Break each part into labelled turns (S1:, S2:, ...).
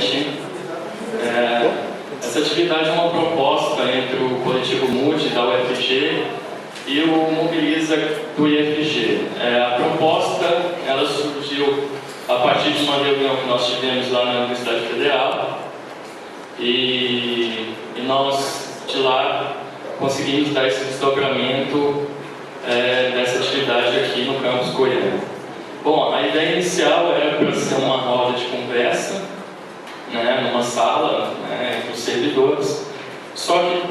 S1: noite. Essa atividade é uma proposta entre o coletivo MUD da UFG e o Mobiliza do IFG. A proposta ela surgiu a partir de uma reunião que nós tivemos lá na Universidade Federal e nós de lá conseguimos dar esse desdobramento dessa atividade aqui no campus Goiânia. Bom, a ideia inicial era para ser uma roda de conversa, numa sala, entre os servidores, só que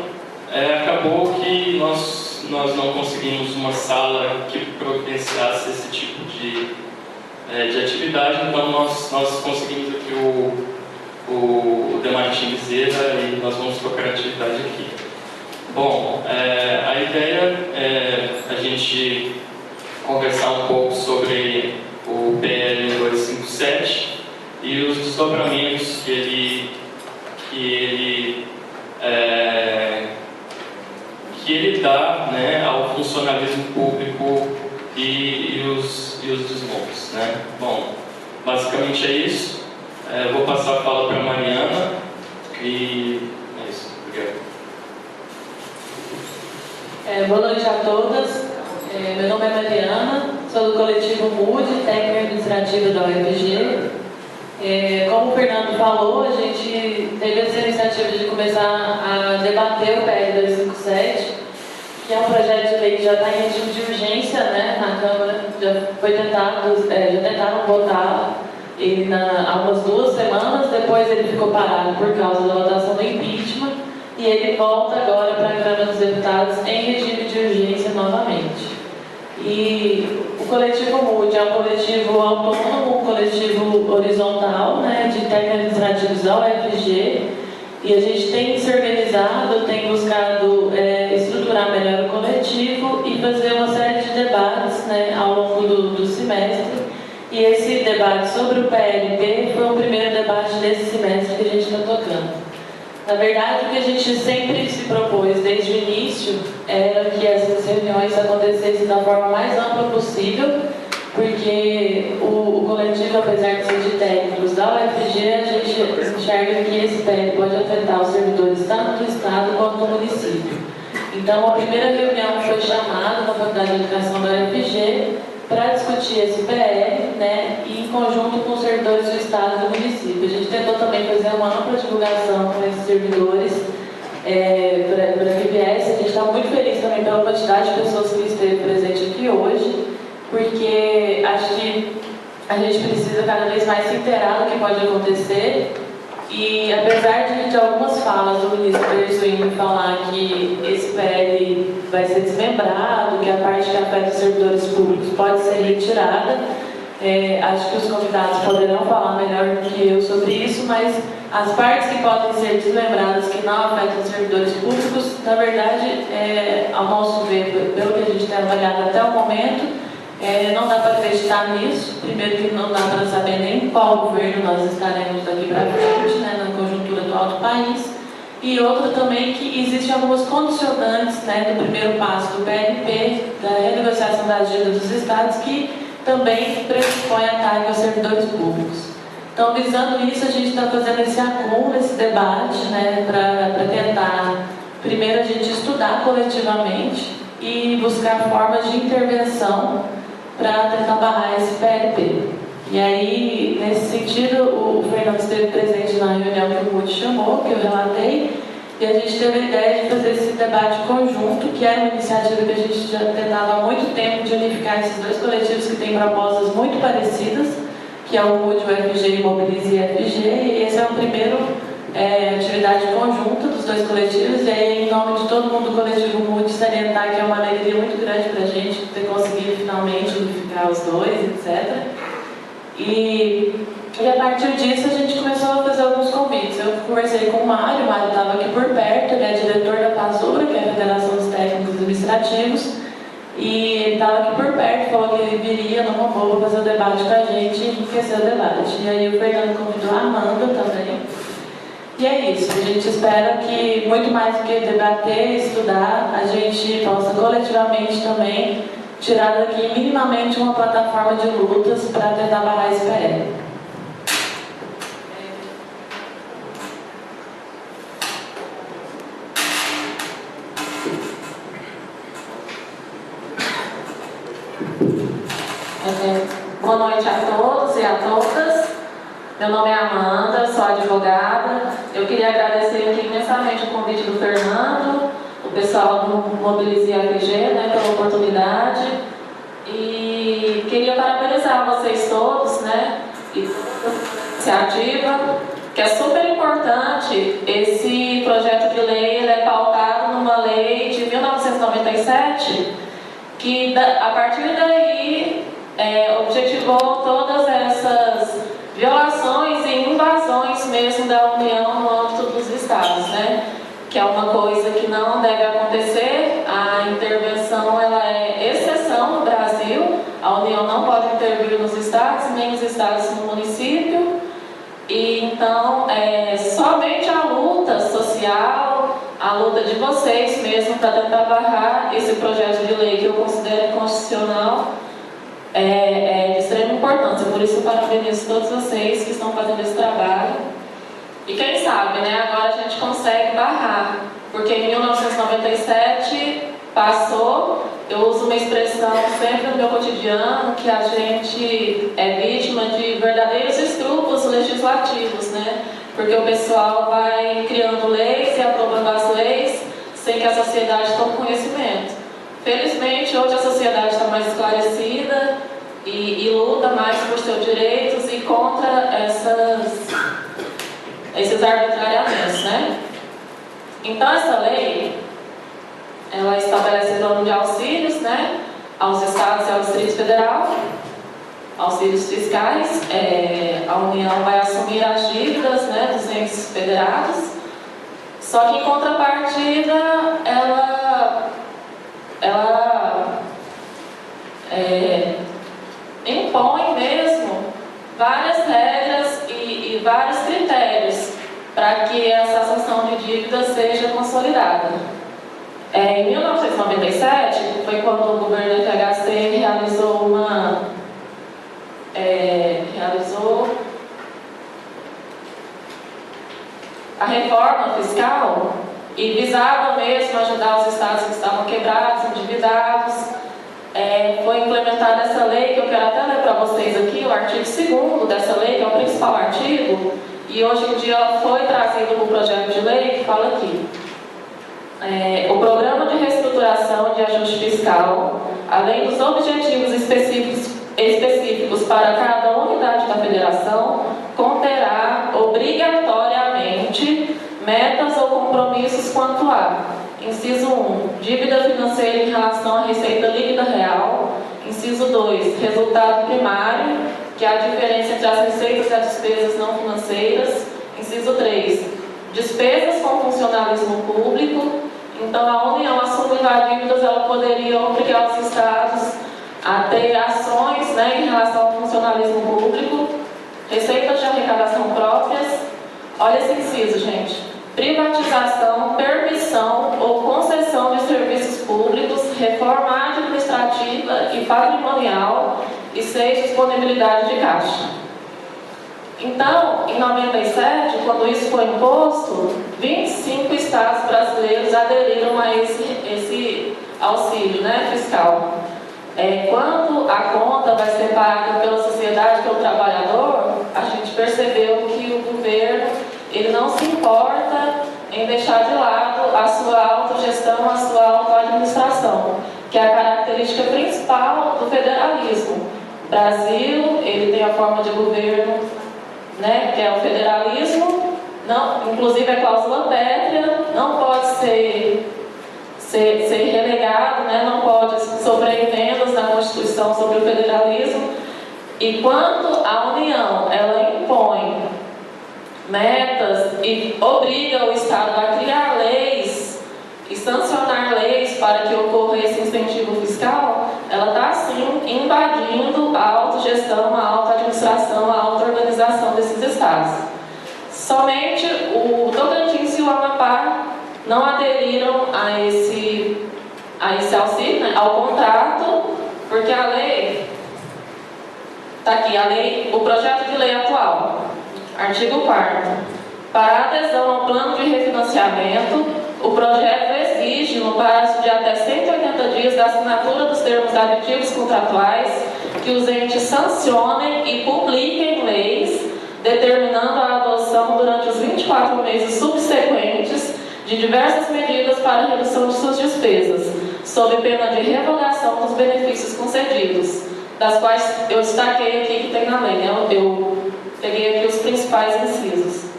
S1: acabou que nós não conseguimos uma sala que providenciasse esse tipo de atividade, então nós conseguimos aqui o Demartim Bezerra e nós vamos tocar a atividade aqui. Bom, a ideia é a gente conversar um pouco sobre o PL 257 e os desdobramentos que ele dá, ao funcionalismo público e os desmontes, Bom, basicamente é isso. Vou passar a fala para a Mariana e é isso. Obrigado.
S2: Boa noite a todas. Meu nome é Mariana, sou do coletivo MUD, técnica administrativa da UFG. Como o Fernando falou, a gente teve essa iniciativa de começar a debater o PL 257, que é um projeto de lei que já está em regime de urgência, na Câmara. Já tentaram votar ele há umas 2 semanas, depois ele ficou parado por causa da votação do impeachment, e ele volta agora para a Câmara dos Deputados em regime de urgência novamente. E o coletivo MUD é um coletivo autônomo, um coletivo horizontal, de técnicos administrativos da UFG, e a gente tem se organizado, tem buscado estruturar melhor o coletivo e fazer uma série de debates ao longo do semestre. E esse debate sobre o PLP foi o primeiro debate desse semestre que a gente está tocando. Na verdade, o que a gente sempre se propôs desde o início era que essas reuniões acontecessem da forma mais ampla possível, porque o coletivo, apesar de ser de técnicos da UFG, a gente enxerga que esse PL pode afetar os servidores tanto do Estado quanto do município. Então, a primeira reunião foi chamada na Faculdade de Educação da UFG para discutir esse PL, e em conjunto com os servidores do Estado e do município. A gente tentou também fazer uma ampla divulgação com esses servidores para que viesse. A gente está muito feliz também pela quantidade de pessoas que esteve presente aqui hoje, porque acho que a gente precisa cada vez mais se inteirar do que pode acontecer. E apesar de algumas falas do ministro Persuino falar que esse PL vai ser desmembrado, que a parte que afeta os servidores públicos pode ser retirada, acho que os convidados poderão falar melhor do que eu sobre isso, mas as partes que podem ser desmembradas, que não afetam os servidores públicos, na verdade, ao nosso ver, pelo que a gente tem avaliado até o momento, não dá para acreditar nisso. Primeiro que não dá para saber nem qual governo nós estaremos daqui para frente, na conjuntura atual do país. E outra também que existem algumas condicionantes do primeiro passo do PLP, da renegociação da dívida dos estados, que também pressupõe ataque aos servidores públicos. Então, visando isso, a gente está fazendo esse acúmulo, esse debate, para tentar, primeiro, a gente estudar coletivamente e buscar formas de intervenção para tentar barrar esse PLP. E aí, nesse sentido, o Fernando esteve presente na reunião que o MUD chamou, que eu relatei, e a gente teve a ideia de fazer esse debate conjunto, que era uma iniciativa que a gente já tentava há muito tempo de unificar esses dois coletivos que têm propostas muito parecidas, que é o MUD, o FG e o Mobiliza e FG, e esse é o primeiro atividade conjunta dos dois coletivos, e aí, em nome de todo mundo do coletivo MUD, salientar que é uma alegria muito grande para a gente ter conseguido finalmente unificar os dois, etc. E a partir disso a gente começou a fazer alguns convites. Eu conversei com o Mário estava aqui por perto, ele é diretor da PASURA, que é a Federação dos Técnicos Administrativos, e ele estava aqui por perto, falou que ele viria numa boa fazer o debate com a gente e enriquecer o debate. E aí o Fernando convidou a Amanda também. E é isso, a gente espera que, muito mais do que debater e estudar, a gente possa coletivamente também tirar daqui minimamente uma plataforma de lutas para tentar barrar esse PL.
S3: Boa noite a todos e a todas. Meu nome é Amanda, sou advogada. Eu queria agradecer aqui imensamente o convite do Fernando, o pessoal do Mobilize APG, né, pela oportunidade. E queria parabenizar vocês todos, né, e iniciativa, que é super importante. Esse projeto de lei ele é pautado numa lei de 1997, que a partir daí objetivou todas essas violações e invasões mesmo da União no âmbito dos estados, né? Que é uma coisa que não deve acontecer. A intervenção ela é exceção no Brasil. A União não pode intervir nos estados, nem os estados no município. E então, somente a luta social, a luta de vocês mesmo para tentar barrar esse projeto de lei que eu considero inconstitucional é de extrema importância. Por isso eu parabenizo todos vocês que estão fazendo esse trabalho. E quem sabe, né, agora a gente consegue barrar, porque em 1997 passou. Eu uso uma expressão sempre no meu cotidiano, que a gente é vítima de verdadeiros estrupos legislativos, né? Porque o pessoal vai criando leis e aprovando as leis sem que a sociedade tome conhecimento. Felizmente, hoje a sociedade está mais esclarecida e luta mais por seus direitos e contra esses arbitrariamentos, né? Então, essa lei ela estabelece o plano de auxílios, né, aos estados e ao Distrito Federal, auxílios fiscais. A União vai assumir as dívidas, né, dos entes federados, só que em contrapartida ela impõe mesmo várias regras e vários critérios para que essa assunção de dívidas seja consolidada. Em 1997, foi quando o governo FHC realizou a reforma fiscal e visava mesmo ajudar os estados que estavam quebrados, endividados. Foi implementada essa lei, que eu quero até ler para vocês aqui, o artigo 2º dessa lei, que é o principal artigo, e hoje em dia ela foi trazido para o projeto de lei, que fala aqui. O programa de reestruturação de ajuste fiscal, além dos objetivos específicos para cada unidade da federação, conterá obrigatoriamente metas ou compromissos quanto a: inciso 1, dívida financeira em relação à receita líquida real; inciso 2, resultado primário, que é a diferença entre as receitas e as despesas não financeiras; inciso 3, despesas com funcionalismo público. Então, a União, assumindo as dívidas, ela poderia obrigar os estados a ter ações, né, em relação ao funcionalismo público, receitas de arrecadação próprias. Olha esse inciso, gente: privatização, permissão ou concessão de serviços públicos, reforma administrativa e patrimonial, e 6, disponibilidade de caixa. Então, em 97, quando isso foi imposto, 25 estados brasileiros aderiram a esse auxílio, né, fiscal. Quando a conta vai ser paga pela sociedade, pelo trabalhador, a gente percebeu que o governo ele não se importa em deixar de lado a sua autogestão, a sua autoadministração, que é a característica principal do federalismo. O Brasil ele tem a forma de governo, né, que é o federalismo, não, inclusive a cláusula pétrea, não pode ser relegado, né, não pode sofrer emendas na Constituição sobre o federalismo. E quando a União ela impõe metas e obriga o Estado a criar leis e sancionar leis para que ocorra esse incentivo fiscal, ela está sim invadindo a autogestão, a autoadministração, a auto-organização desses estados. Somente o Tocantins e o Amapá não aderiram a esse auxílio, né, ao contrato, porque a lei, está aqui, o projeto de lei atual, artigo 4º, para adesão ao plano de refinanciamento, o projeto exige, no prazo de até 180 dias da assinatura dos termos aditivos contratuais, que os entes sancionem e publiquem leis determinando a adoção durante os 24 meses subsequentes de diversas medidas para a redução de suas despesas, sob pena de revogação dos benefícios concedidos, das quais eu destaquei aqui que tem na lei, né? Eu peguei aqui os principais incisos.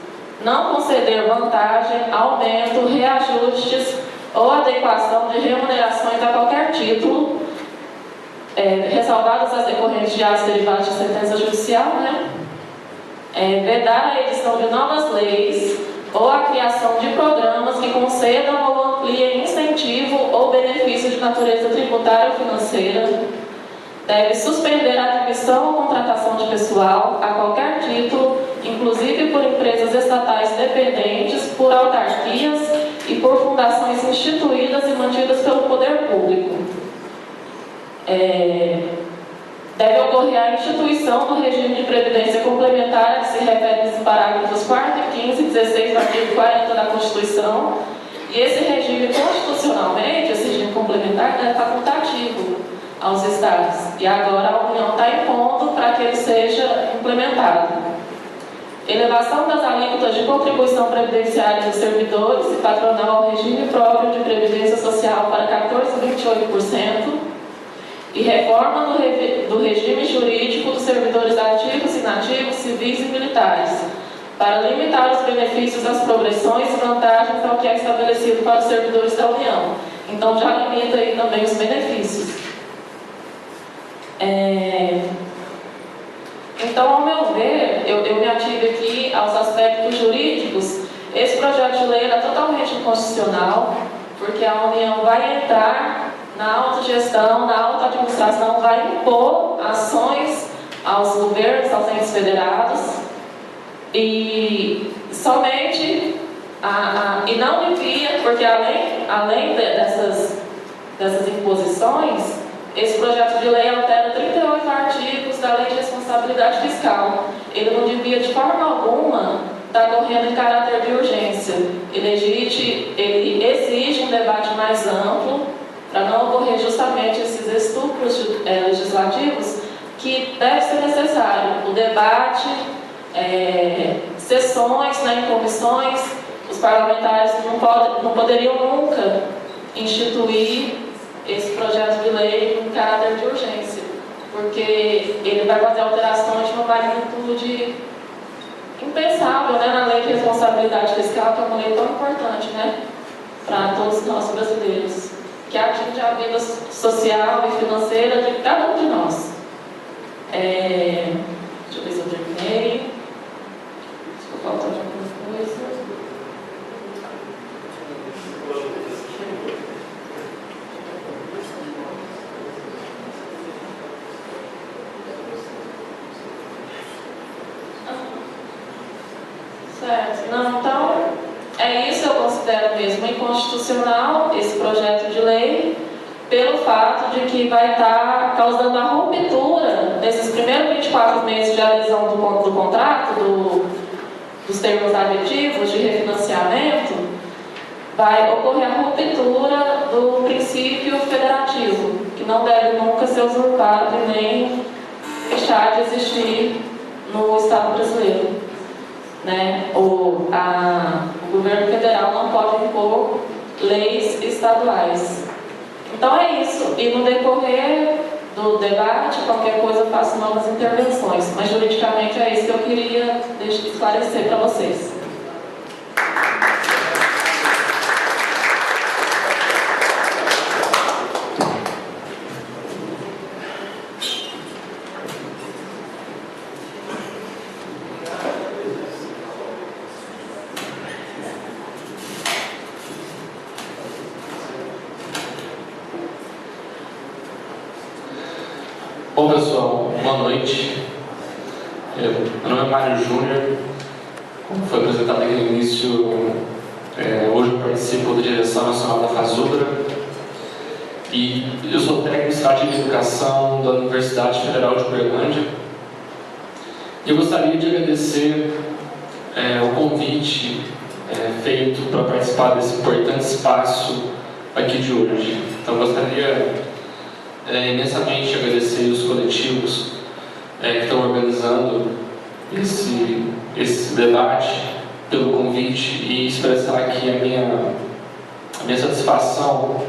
S3: Não conceder vantagem, aumento, reajustes ou adequação de remunerações a qualquer título, ressalvadas as decorrentes de atos derivados de sentença judicial, né? Vedar a edição de novas leis ou a criação de programas que concedam ou ampliem incentivo ou benefício de natureza tributária ou financeira. Deve suspender a admissão ou contratação de pessoal a qualquer título, inclusive por empresas estatais dependentes, por autarquias e por fundações instituídas e mantidas pelo poder público. Deve ocorrer a instituição do regime de previdência complementar que se refere nos parágrafos 4, 15 e 16 do artigo 40 da Constituição. E esse regime, constitucionalmente, esse regime complementar, é facultativo aos Estados. E agora a União está impondo para que ele seja implementado. Elevação das alíquotas de contribuição previdenciária dos servidores e patronal ao regime próprio de previdência social para 14,28%. E reforma do regime jurídico dos servidores ativos, inativos, civis e militares, para limitar os benefícios das progressões e vantagens ao que é estabelecido para os servidores da União. Então, já limita aí também os benefícios. Então, ao meu ver, eu me ative aqui aos aspectos jurídicos. Esse projeto de lei era totalmente inconstitucional, porque a União vai entrar na autogestão, na autoadministração, vai impor ações aos governos, aos entes federados, e somente e não envia, porque além dessas imposições, esse projeto de lei altera 38 artigos da Lei de Responsabilidade Fiscal. Ele não devia de forma alguma estar correndo em caráter de urgência. Ele exige um debate mais amplo para não ocorrer justamente esses estupros legislativos que deve ser necessário. O debate, sessões, né, em comissões, os parlamentares não poderiam nunca instituir esse projeto de lei em caráter de urgência, porque ele vai fazer alterações de uma magnitude impensável, né, na Lei de Responsabilidade Fiscal, que é uma lei tão importante, né, para todos nós brasileiros, que atinge a vida social e financeira de cada um de nós. Deixa eu ver se eu terminei. Se faltou alguma coisa. Certo. Não, então, é isso, eu considero mesmo inconstitucional esse projeto de lei, pelo fato de que vai estar causando a ruptura nesses primeiros 24 meses de adesão do contrato, dos termos aditivos de refinanciamento, vai ocorrer a ruptura do princípio federativo, que não deve nunca ser usurpado e nem deixar de existir no Estado brasileiro. Né? O governo federal não pode impor leis estaduais. Então é isso. E no decorrer do debate, qualquer coisa eu faço novas intervenções. Mas juridicamente é isso que eu queria esclarecer para vocês.
S4: Bom, pessoal, boa noite. Meu nome é Mário Júnior. Como foi apresentado aqui no início, hoje eu participo da direção nacional da FASUBRA e eu sou técnico em de educação da Universidade Federal de Uberlândia. E eu gostaria de agradecer o convite feito para participar desse importante espaço aqui de hoje. Então, eu gostaria imensamente agradecer os coletivos que estão organizando esse debate, pelo convite, e expressar aqui a minha satisfação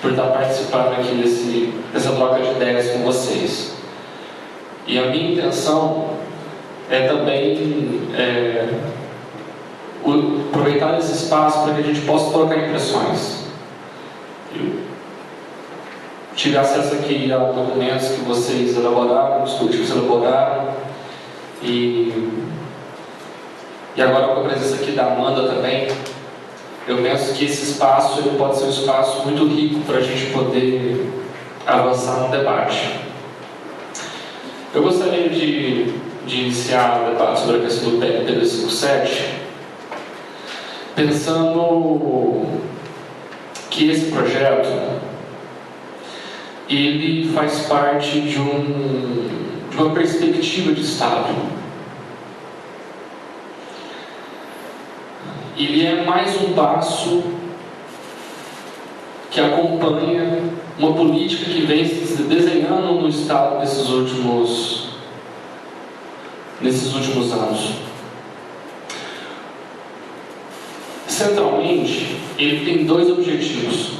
S4: por estar participando aqui dessa troca de ideias com vocês. E a minha intenção é também aproveitar esse espaço para que a gente possa trocar impressões. Eu tive acesso aqui a documentos que vocês elaboraram, os coletivos elaboraram, e agora com a presença aqui da Amanda também, eu penso que esse espaço ele pode ser um espaço muito rico para a gente poder avançar no debate. Eu gostaria de iniciar o debate sobre a questão do PLP 257, pensando que esse projeto ele faz parte de uma perspectiva de Estado. Ele é mais um passo que acompanha uma política que vem se desenhando no Estado nesses últimos anos. Centralmente, ele tem dois objetivos.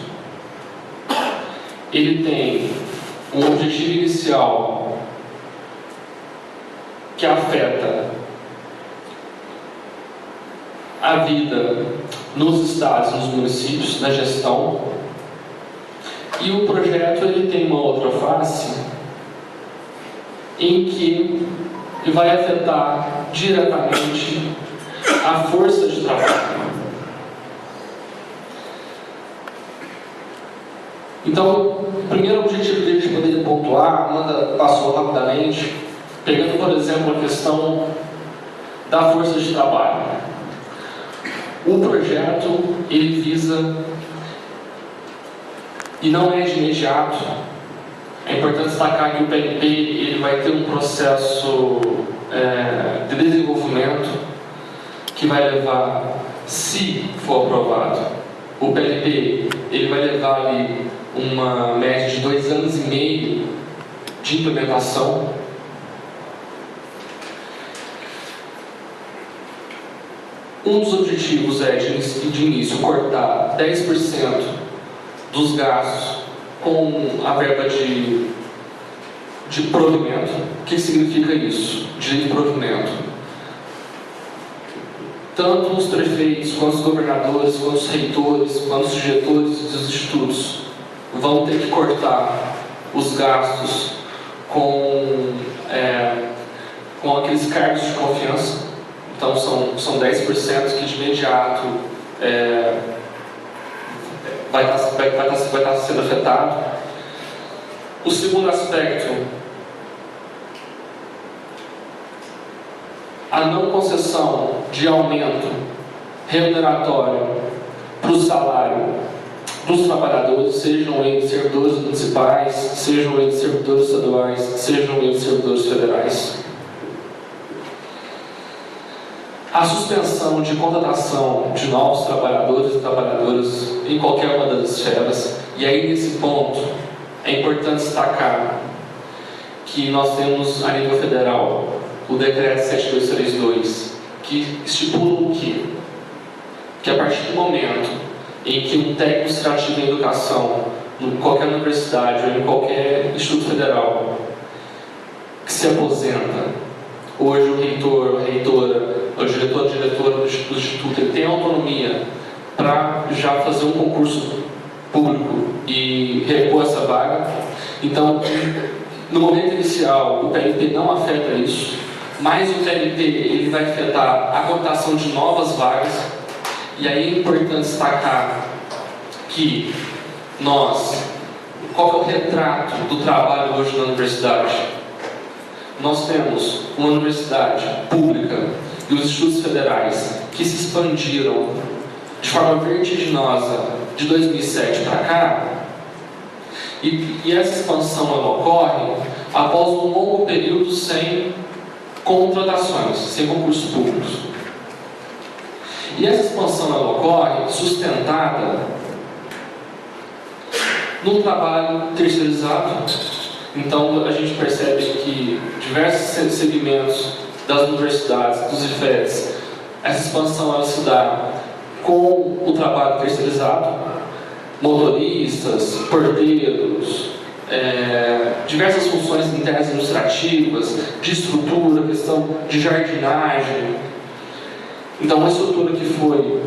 S4: Ele tem um objetivo inicial que afeta a vida nos estados, nos municípios, na gestão, e o projeto ele tem uma outra face em que vai afetar diretamente a força de trabalho. Então, o primeiro objetivo que a gente poderia pontuar, a Amanda passou rapidamente, pegando, por exemplo, a questão da força de trabalho. O projeto, ele visa, e não é de imediato, é importante destacar que o PLP ele vai ter um processo de desenvolvimento que vai levar, se for aprovado, o PLP ele vai levar ali uma média de 2 anos e meio de implementação. Um dos objetivos é, de início, cortar 10% dos gastos com a verba de provimento. O que significa isso? De provimento. Tanto os prefeitos, quanto os governadores, quanto os reitores, quanto os diretores dos institutos vão ter que cortar os gastos com aqueles cargos de confiança. Então, são 10% que de imediato vai estar sendo afetado. O segundo aspecto, a não concessão de aumento remuneratório para o salário dos trabalhadores, sejam eles servidores municipais, sejam eles servidores estaduais, sejam eles servidores federais. A suspensão de contratação de novos trabalhadores e trabalhadoras em qualquer uma das esferas. E aí, nesse ponto, é importante destacar que nós temos, a nível federal, o Decreto 7232, que estipula o quê? Que a partir do momento em que um técnico administrativo em educação, em qualquer universidade ou em qualquer instituto federal, que se aposenta, hoje o reitor, a reitora, o diretor, a diretora do instituto, ele tem autonomia para já fazer um concurso público e repor essa vaga. Então, no momento inicial, o PLP não afeta isso, mas o PLP ele vai afetar a contratação de novas vagas. E aí é importante destacar que qual é o retrato do trabalho hoje na universidade? Nós temos uma universidade pública e os institutos federais que se expandiram de forma vertiginosa de 2007 para cá, e essa expansão ela ocorre após um longo período sem contratações, sem concursos públicos. E essa expansão ela ocorre sustentada no trabalho terceirizado. Então, a gente percebe que diversos segmentos das universidades, dos IFETs, essa expansão ela se dá com o trabalho terceirizado, motoristas, porteiros, diversas funções internas administrativas, de estrutura, questão de jardinagem. Então, uma estrutura que foi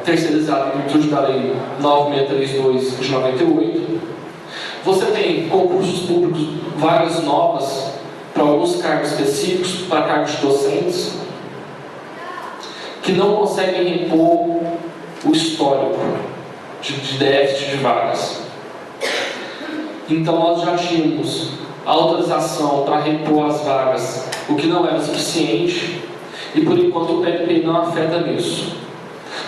S4: terceirizada em virtude da Lei 9632 de 98. Você tem concursos públicos, vagas novas para alguns cargos específicos, para cargos de docentes, que não conseguem repor o histórico de déficit de vagas. Então, nós já tínhamos a autorização para repor as vagas, o que não era suficiente, e por enquanto o PLP não afeta nisso.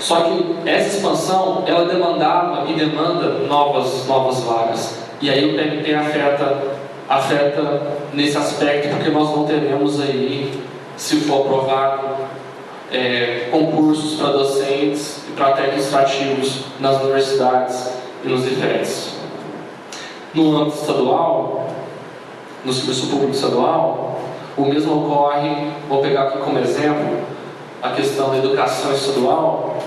S4: Só que essa expansão, ela demandava e demanda novas vagas. E aí o PLP afeta nesse aspecto, porque nós não teremos aí, se for aprovado, concursos para docentes e para administrativos nas universidades e nos IFETs. No âmbito estadual, no serviço público estadual, o mesmo ocorre, vou pegar aqui como exemplo, a questão da educação estadual.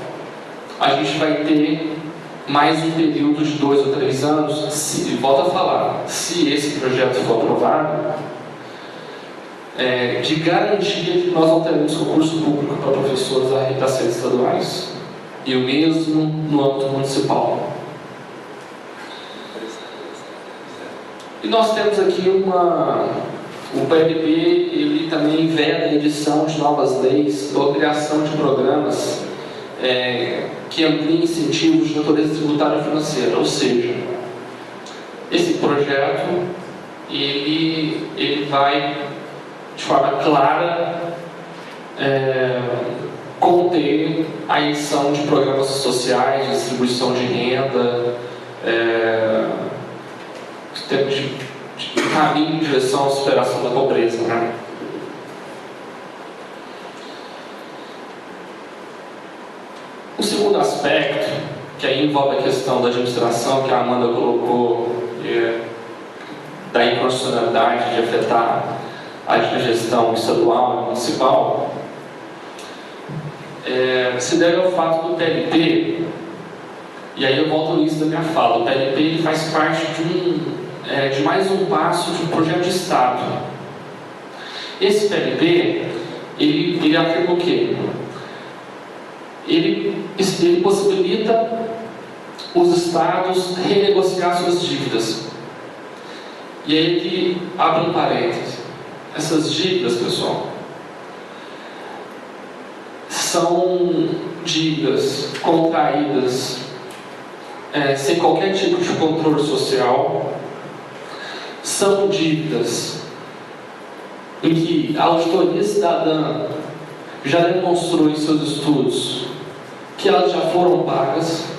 S4: A gente vai ter mais um período de 2 ou 3 anos, volto a falar, se esse projeto for aprovado, de garantia de que nós não teremos concurso público para professores das sedes estaduais. E o mesmo no âmbito municipal. E nós temos aqui o PLP, ele também veda a edição de novas leis ou criação de programas que ampliem incentivos de natureza tributária e financeira. Ou seja, esse projeto ele vai de forma clara conter a edição de programas sociais, de distribuição de renda, de caminho em direção à superação da pobreza, né? O segundo aspecto, que aí envolve a questão da administração, que a Amanda colocou, da inconstitucionalidade de afetar a gestão estadual e municipal, se deve ao fato do PLP, e aí eu volto ao início da minha fala, o PLP ele faz parte de mais um passo de um projeto de Estado. Esse PLP, ele afirma o quê? Ele possibilita os Estados renegociar suas dívidas. E aí ele abre um parêntese. Essas dívidas, pessoal, são dívidas contraídas sem qualquer tipo de controle social. São dívidas em que a auditoria cidadã já demonstrou em seus estudos que elas já foram pagas.